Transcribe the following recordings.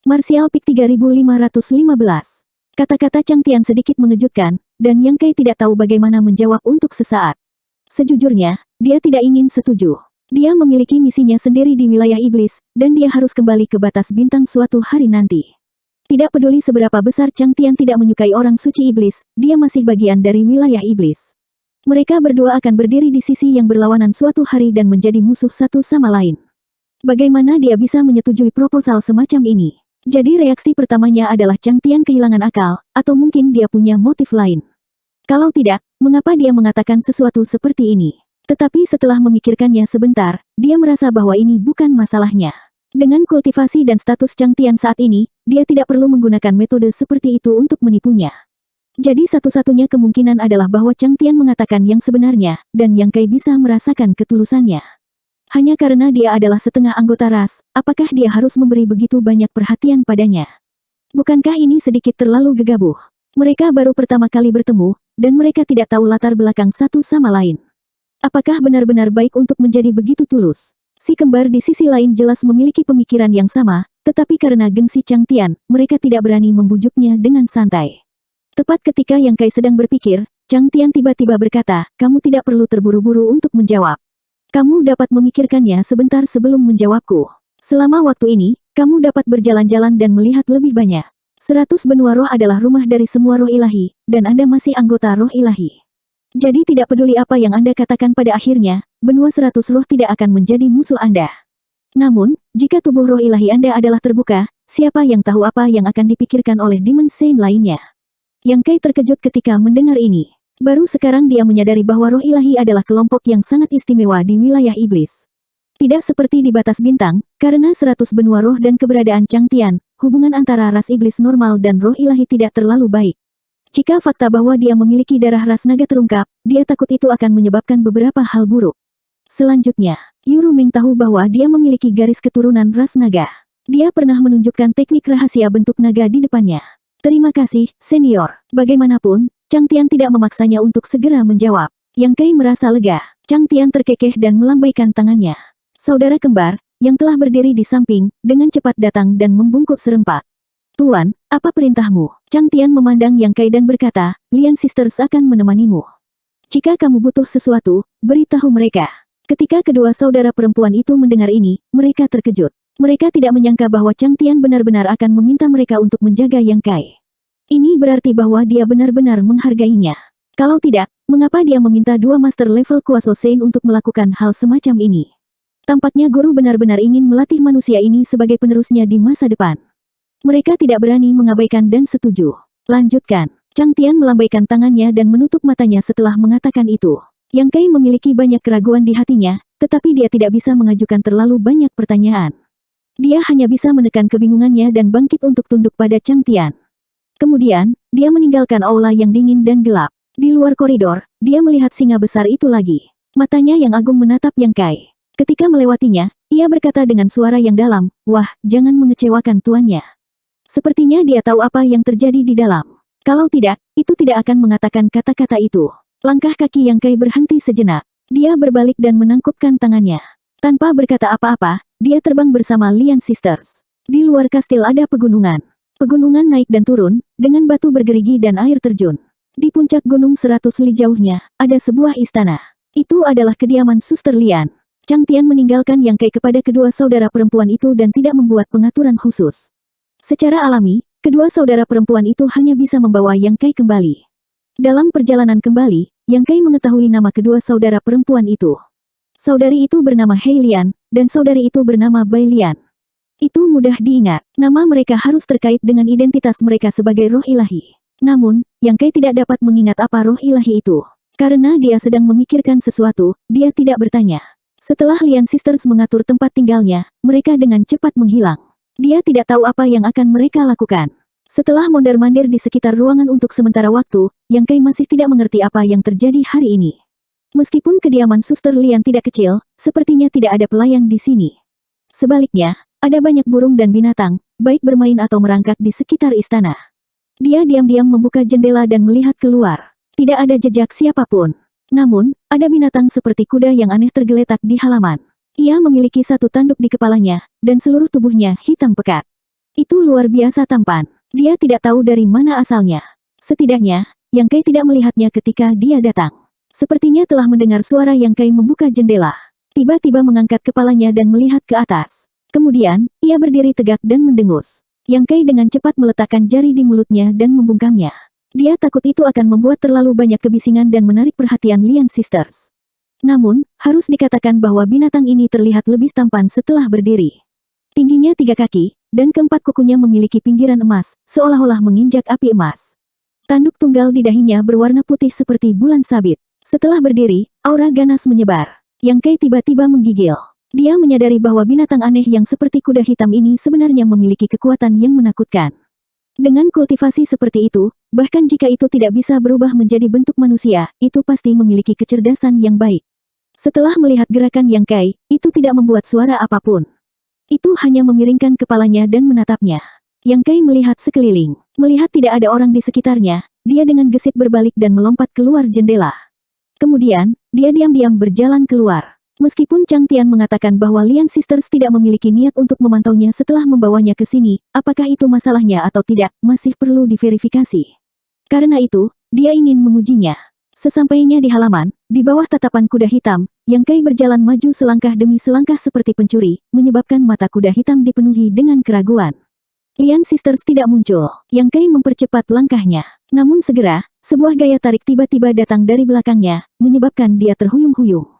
Martial Peak 3515. Kata-kata Chang Tian sedikit mengejutkan, dan Yang Kai tidak tahu bagaimana menjawab untuk sesaat. Sejujurnya, dia tidak ingin setuju. Dia memiliki misinya sendiri di wilayah iblis, dan dia harus kembali ke batas bintang suatu hari nanti. Tidak peduli seberapa besar Chang Tian tidak menyukai orang suci iblis, dia masih bagian dari wilayah iblis. Mereka berdua akan berdiri di sisi yang berlawanan suatu hari dan menjadi musuh satu sama lain. Bagaimana dia bisa menyetujui proposal semacam ini? Jadi reaksi pertamanya adalah Chang Tian kehilangan akal, atau mungkin dia punya motif lain. Kalau tidak, mengapa dia mengatakan sesuatu seperti ini? Tetapi setelah memikirkannya sebentar, dia merasa bahwa ini bukan masalahnya. Dengan kultivasi dan status Chang Tian saat ini, dia tidak perlu menggunakan metode seperti itu untuk menipunya. Jadi satu-satunya kemungkinan adalah bahwa Chang Tian mengatakan yang sebenarnya, dan Yang Kai bisa merasakan ketulusannya. Hanya karena dia adalah setengah anggota ras, apakah dia harus memberi begitu banyak perhatian padanya? Bukankah ini sedikit terlalu gegabah? Mereka baru pertama kali bertemu, dan mereka tidak tahu latar belakang satu sama lain. Apakah benar-benar baik untuk menjadi begitu tulus? Si kembar di sisi lain jelas memiliki pemikiran yang sama, tetapi karena gengsi Chang Tian, mereka tidak berani membujuknya dengan santai. Tepat ketika Yang Kai sedang berpikir, Chang Tian tiba-tiba berkata, "Kamu tidak perlu terburu-buru untuk menjawab. Kamu dapat memikirkannya sebentar sebelum menjawabku. Selama waktu ini, kamu dapat berjalan-jalan dan melihat lebih banyak. 100 benua roh adalah rumah dari semua roh ilahi, dan Anda masih anggota roh ilahi. Jadi tidak peduli apa yang Anda katakan pada akhirnya, benua 100 roh tidak akan menjadi musuh Anda. Namun, jika tubuh roh ilahi Anda adalah terbuka, siapa yang tahu apa yang akan dipikirkan oleh Demon Saint lainnya?" Yang Kai terkejut ketika mendengar ini. Baru sekarang dia menyadari bahwa roh ilahi adalah kelompok yang sangat istimewa di wilayah iblis. Tidak seperti di batas bintang, karena 100 benua roh dan keberadaan Chang Tian, hubungan antara ras iblis normal dan roh ilahi tidak terlalu baik. Jika fakta bahwa dia memiliki darah ras naga terungkap, dia takut itu akan menyebabkan beberapa hal buruk. Selanjutnya, Yuru Ming tahu bahwa dia memiliki garis keturunan ras naga. Dia pernah menunjukkan teknik rahasia bentuk naga di depannya. "Terima kasih, senior." Bagaimanapun, Chang Tian tidak memaksanya untuk segera menjawab. Yang Kai merasa lega. Chang Tian terkekeh dan melambaikan tangannya. Saudara kembar, yang telah berdiri di samping, dengan cepat datang dan membungkuk serempak. "Tuan, apa perintahmu?" Chang Tian memandang Yang Kai dan berkata, "Lian Sisters akan menemanimu. Jika kamu butuh sesuatu, beritahu mereka." Ketika kedua saudara perempuan itu mendengar ini, mereka terkejut. Mereka tidak menyangka bahwa Chang Tian benar-benar akan meminta mereka untuk menjaga Yang Kai. Ini berarti bahwa dia benar-benar menghargainya. Kalau tidak, mengapa dia meminta dua master level Kuaso Sein untuk melakukan hal semacam ini? Tampaknya guru benar-benar ingin melatih manusia ini sebagai penerusnya di masa depan. Mereka tidak berani mengabaikan dan setuju. "Lanjutkan." Chang Tian melambaikan tangannya dan menutup matanya setelah mengatakan itu. Yang Kai memiliki banyak keraguan di hatinya, tetapi dia tidak bisa mengajukan terlalu banyak pertanyaan. Dia hanya bisa menekan kebingungannya dan bangkit untuk tunduk pada Chang Tian. Kemudian, dia meninggalkan aula yang dingin dan gelap. Di luar koridor, dia melihat singa besar itu lagi. Matanya yang agung menatap Yang Kai. Ketika melewatinya, ia berkata dengan suara yang dalam, "Wah, jangan mengecewakan tuannya." Sepertinya dia tahu apa yang terjadi di dalam. Kalau tidak, itu tidak akan mengatakan kata-kata itu. Langkah kaki Yang Kai berhenti sejenak. Dia berbalik dan menangkupkan tangannya. Tanpa berkata apa-apa, dia terbang bersama Lian Sisters. Di luar kastil ada pegunungan. Pegunungan naik dan turun, dengan batu bergerigi dan air terjun. Di puncak gunung 100 li jauhnya, ada sebuah istana. Itu adalah kediaman Suster Lian. Chang Tian meninggalkan Yang Kai kepada kedua saudara perempuan itu dan tidak membuat pengaturan khusus. Secara alami, kedua saudara perempuan itu hanya bisa membawa Yang Kai kembali. Dalam perjalanan kembali, Yang Kai mengetahui nama kedua saudara perempuan itu. Saudari itu bernama Hei Lian, dan saudari itu bernama Bai Lian. Itu mudah diingat, nama mereka harus terkait dengan identitas mereka sebagai roh ilahi. Namun, Yang Kai tidak dapat mengingat apa roh ilahi itu. Karena dia sedang memikirkan sesuatu, dia tidak bertanya. Setelah Lian Sisters mengatur tempat tinggalnya, mereka dengan cepat menghilang. Dia tidak tahu apa yang akan mereka lakukan. Setelah mondar-mandir di sekitar ruangan untuk sementara waktu, Yang Kai masih tidak mengerti apa yang terjadi hari ini. Meskipun kediaman Suster Lian tidak kecil, sepertinya tidak ada pelayan di sini. Sebaliknya, ada banyak burung dan binatang, baik bermain atau merangkak di sekitar istana. Dia diam-diam membuka jendela dan melihat keluar. Tidak ada jejak siapapun. Namun, ada binatang seperti kuda yang aneh tergeletak di halaman. Ia memiliki satu tanduk di kepalanya, dan seluruh tubuhnya hitam pekat. Itu luar biasa tampan. Dia tidak tahu dari mana asalnya. Setidaknya, Yang Kai tidak melihatnya ketika dia datang. Sepertinya telah mendengar suara Yang Kai membuka jendela. Tiba-tiba mengangkat kepalanya dan melihat ke atas. Kemudian, ia berdiri tegak dan mendengus. Yang Kai dengan cepat meletakkan jari di mulutnya dan membungkamnya. Dia takut itu akan membuat terlalu banyak kebisingan dan menarik perhatian Lian Sisters. Namun, harus dikatakan bahwa binatang ini terlihat lebih tampan setelah berdiri. Tingginya 3 kaki, dan keempat kukunya memiliki pinggiran emas, seolah-olah menginjak api emas. Tanduk tunggal di dahinya berwarna putih seperti bulan sabit. Setelah berdiri, aura ganas menyebar. Yang Kai tiba-tiba menggigil. Dia menyadari bahwa binatang aneh yang seperti kuda hitam ini sebenarnya memiliki kekuatan yang menakutkan. Dengan kultivasi seperti itu, bahkan jika itu tidak bisa berubah menjadi bentuk manusia, itu pasti memiliki kecerdasan yang baik. Setelah melihat gerakan Yang Kai, itu tidak membuat suara apapun. Itu hanya memiringkan kepalanya dan menatapnya. Yang Kai melihat sekeliling. Melihat tidak ada orang di sekitarnya, dia dengan gesit berbalik dan melompat keluar jendela. Kemudian, dia diam-diam berjalan keluar. Meskipun Chang Tian mengatakan bahwa Lian Sisters tidak memiliki niat untuk memantaunya setelah membawanya ke sini, apakah itu masalahnya atau tidak, masih perlu diverifikasi. Karena itu, dia ingin mengujinya. Sesampainya di halaman, di bawah tatapan kuda hitam, Yang Kai berjalan maju selangkah demi selangkah seperti pencuri, menyebabkan mata kuda hitam dipenuhi dengan keraguan. Lian Sisters tidak muncul. Yang Kai mempercepat langkahnya. Namun segera, sebuah gaya tarik tiba-tiba datang dari belakangnya, menyebabkan dia terhuyung-huyung.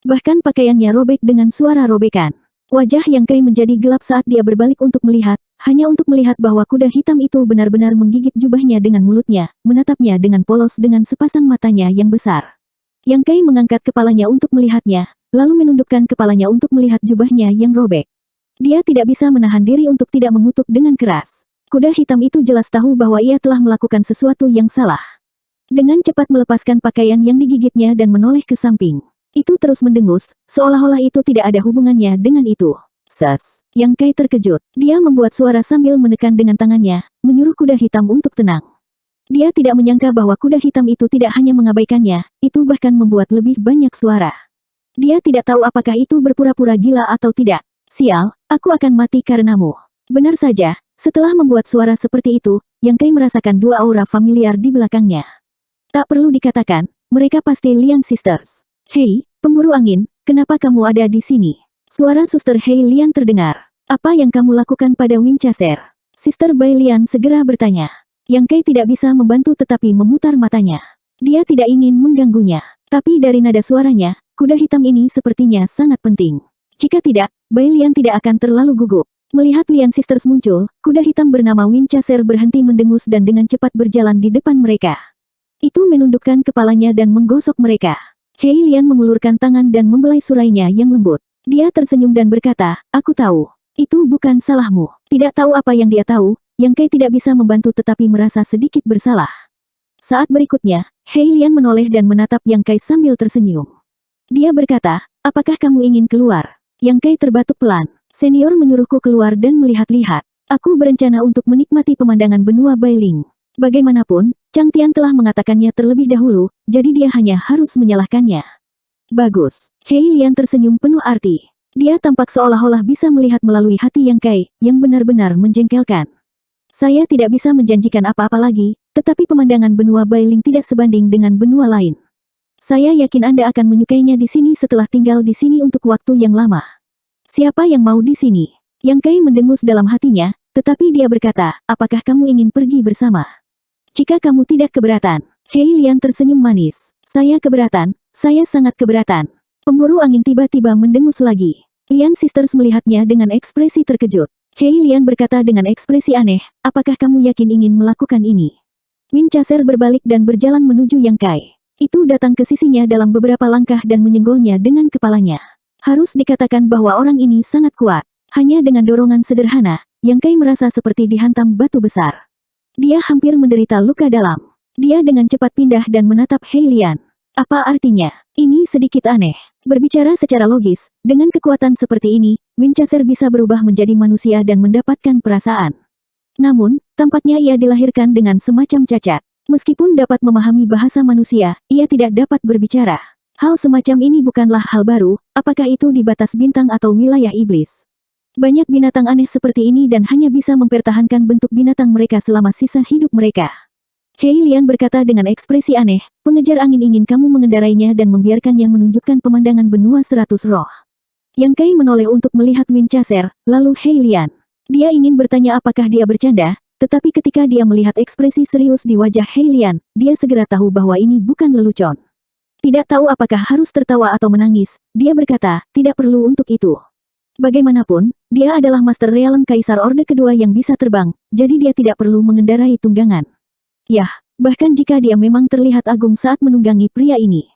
Bahkan pakaiannya robek dengan suara robekan. Wajah Yang Kai menjadi gelap saat dia berbalik untuk melihat, hanya untuk melihat bahwa kuda hitam itu benar-benar menggigit jubahnya dengan mulutnya, menatapnya dengan polos dengan sepasang matanya yang besar. Yang Kai mengangkat kepalanya untuk melihatnya, lalu menundukkan kepalanya untuk melihat jubahnya yang robek. Dia tidak bisa menahan diri untuk tidak mengutuk dengan keras. Kuda hitam itu jelas tahu bahwa ia telah melakukan sesuatu yang salah. Dengan cepat melepaskan pakaian yang digigitnya dan menoleh ke samping. Itu terus mendengus, seolah-olah itu tidak ada hubungannya dengan itu. Ses. Yang Kai terkejut. Dia membuat suara sambil menekan dengan tangannya, menyuruh kuda hitam untuk tenang. Dia tidak menyangka bahwa kuda hitam itu tidak hanya mengabaikannya, itu bahkan membuat lebih banyak suara. Dia tidak tahu apakah itu berpura-pura gila atau tidak. Sial, aku akan mati karenamu. Benar saja, setelah membuat suara seperti itu, Yang Kai merasakan dua aura familiar di belakangnya. Tak perlu dikatakan, mereka pasti Lian Sisters. Hei, pemburu angin, kenapa kamu ada di sini? Suara Suster Hei Lian terdengar. Apa yang kamu lakukan pada Winchester? Sister Bai Lian segera bertanya. Yang Kai tidak bisa membantu tetapi memutar matanya. Dia tidak ingin mengganggunya. Tapi dari nada suaranya, kuda hitam ini sepertinya sangat penting. Jika tidak, Bai Lian tidak akan terlalu gugup. Melihat Lian Sisters muncul, kuda hitam bernama Winchester berhenti mendengus dan dengan cepat berjalan di depan mereka. Itu menundukkan kepalanya dan menggosok mereka. Hei Lian mengulurkan tangan dan membelai surainya yang lembut. Dia tersenyum dan berkata, aku tahu. Itu bukan salahmu. Tidak tahu apa yang dia tahu, Yang Kai tidak bisa membantu tetapi merasa sedikit bersalah. Saat berikutnya, Hei Lian menoleh dan menatap Yang Kai sambil tersenyum. Dia berkata, apakah kamu ingin keluar? Yang Kai terbatuk pelan. Senior menyuruhku keluar dan melihat-lihat. Aku berencana untuk menikmati pemandangan benua Bailing. Bagaimanapun, Chang Tian telah mengatakannya terlebih dahulu, jadi dia hanya harus menyalahkannya. Bagus. Hei Lian tersenyum penuh arti. Dia tampak seolah-olah bisa melihat melalui hati Yang Kai, yang benar-benar menjengkelkan. Saya tidak bisa menjanjikan apa-apa lagi, tetapi pemandangan benua Bailing tidak sebanding dengan benua lain. Saya yakin Anda akan menyukainya di sini setelah tinggal di sini untuk waktu yang lama. Siapa yang mau di sini? Yang Kai mendengus dalam hatinya, tetapi dia berkata, apakah kamu ingin pergi bersama? Jika kamu tidak keberatan, Hei Lian tersenyum manis. Saya keberatan, saya sangat keberatan. Pemburu angin tiba-tiba mendengus lagi. Lian Sisters melihatnya dengan ekspresi terkejut. Hei Lian berkata dengan ekspresi aneh, apakah kamu yakin ingin melakukan ini? Winchester berbalik dan berjalan menuju Yang Kai. Itu datang ke sisinya dalam beberapa langkah dan menyenggolnya dengan kepalanya. Harus dikatakan bahwa orang ini sangat kuat. Hanya dengan dorongan sederhana, Yang Kai merasa seperti dihantam batu besar. Dia hampir menderita luka dalam. Dia dengan cepat pindah dan menatap Hei Lian. Apa artinya? Ini sedikit aneh. Berbicara secara logis, dengan kekuatan seperti ini, Winchester bisa berubah menjadi manusia dan mendapatkan perasaan. Namun, tampaknya ia dilahirkan dengan semacam cacat. Meskipun dapat memahami bahasa manusia, ia tidak dapat berbicara. Hal semacam ini bukanlah hal baru, apakah itu di batas bintang atau wilayah iblis. Banyak binatang aneh seperti ini dan hanya bisa mempertahankan bentuk binatang mereka selama sisa hidup mereka. Hei Lian berkata dengan ekspresi aneh, pengejar angin ingin kamu mengendarainya dan membiarkannya menunjukkan pemandangan benua 100 roh. Yang Kai menoleh untuk melihat Winchester, lalu Hei Lian. Dia ingin bertanya apakah dia bercanda, tetapi ketika dia melihat ekspresi serius di wajah Hei Lian, dia segera tahu bahwa ini bukan lelucon. Tidak tahu apakah harus tertawa atau menangis, dia berkata, tidak perlu untuk itu. Bagaimanapun, dia adalah Master Realm Kaisar Orde Kedua yang bisa terbang, jadi dia tidak perlu mengendarai tunggangan. Yah, bahkan jika dia memang terlihat agung saat menunggangi pria ini.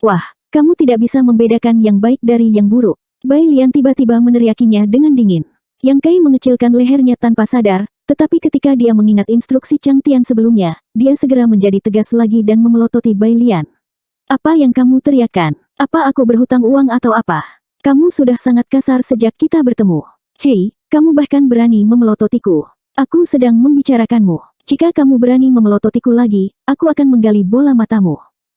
Wah, kamu tidak bisa membedakan yang baik dari yang buruk. Bai Lian tiba-tiba meneriakinya dengan dingin. Yang Kai mengecilkan lehernya tanpa sadar, tetapi ketika dia mengingat instruksi Chang Tian sebelumnya, dia segera menjadi tegas lagi dan memelototi Bai Lian. Apa yang kamu teriakkan? Apa aku berhutang uang atau apa? Kamu sudah sangat kasar sejak kita bertemu. Hei, kamu bahkan berani memelototiku. Aku sedang membicarakanmu. Jika kamu berani memelototiku lagi, aku akan menggali bola matamu.